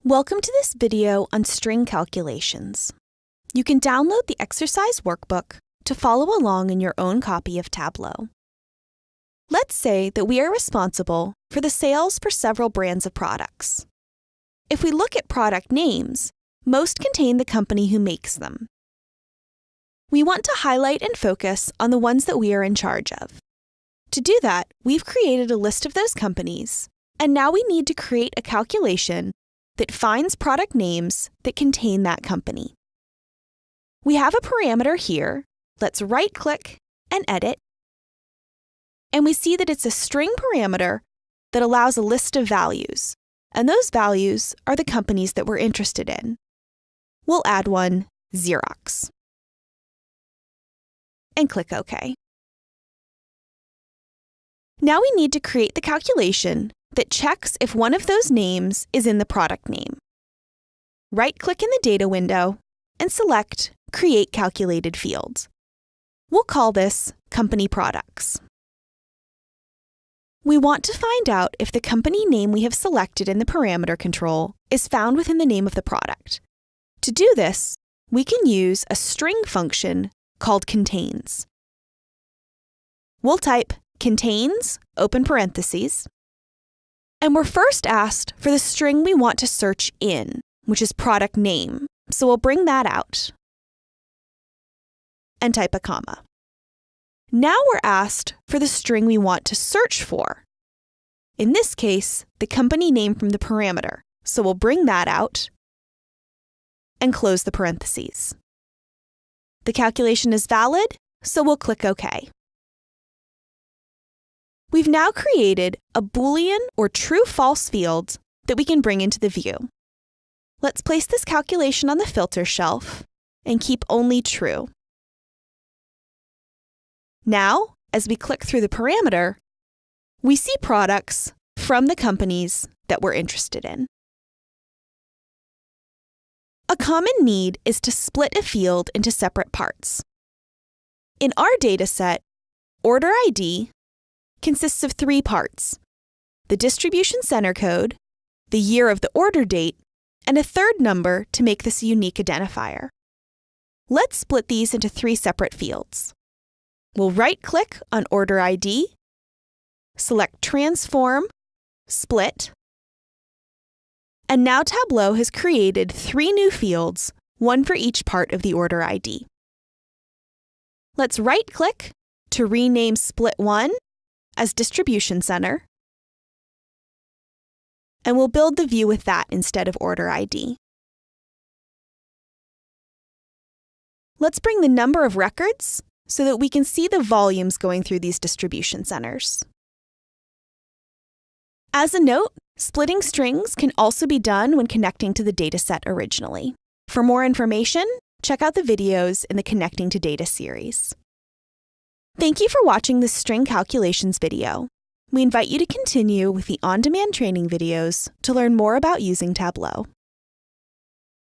Welcome to this video on string calculations. You can download the exercise workbook to follow along in your own copy of Tableau. Let's say that we are responsible for the sales for several brands of products. If we look at product names, most contain the company who makes them. We want to highlight and focus on the ones that we are in charge of. To do that, we've created a list of those companies, and now we need to create a calculation that finds product names that contain that company. We have a parameter here. Let's right-click and edit. And we see that it's a string parameter that allows a list of values, and those values are the companies that we're interested in. We'll add one, Xerox, and click OK. Now we need to create the calculation that checks if one of those names is in the product name. Right-click in the data window and select Create Calculated Field. We'll call this Company Products. We want to find out if the company name we have selected in the parameter control is found within the name of the product. To do this, we can use a string function called contains. We'll type contains, open parentheses, and we're first asked for the string we want to search in, which is product name, so we'll bring that out and type a comma. Now we're asked for the string we want to search for. In this case, the company name from the parameter, so we'll bring that out and close the parentheses. The calculation is valid, so we'll click OK. We've now created a Boolean or true-false field that we can bring into the view. Let's place this calculation on the filter shelf and keep only true. Now, as we click through the parameter, we see products from the companies that we're interested in. A common need is to split a field into separate parts. In our dataset, order ID consists of 3 parts: the distribution center code, the year of the order date, and a third number to make this a unique identifier. Let's split these into 3 separate fields. We'll right-click on Order ID, select Transform, Split, and now Tableau has created 3 new fields, one for each part of the order ID. Let's right-click to rename Split 1 as Distribution Center, and we'll build the view with that instead of Order ID. Let's bring the number of records so that we can see the volumes going through these distribution centers. As a note, splitting strings can also be done when connecting to the dataset originally. For more information, check out the videos in the Connecting to Data series. Thank you for watching this string calculations video. We invite you to continue with the on-demand training videos to learn more about using Tableau.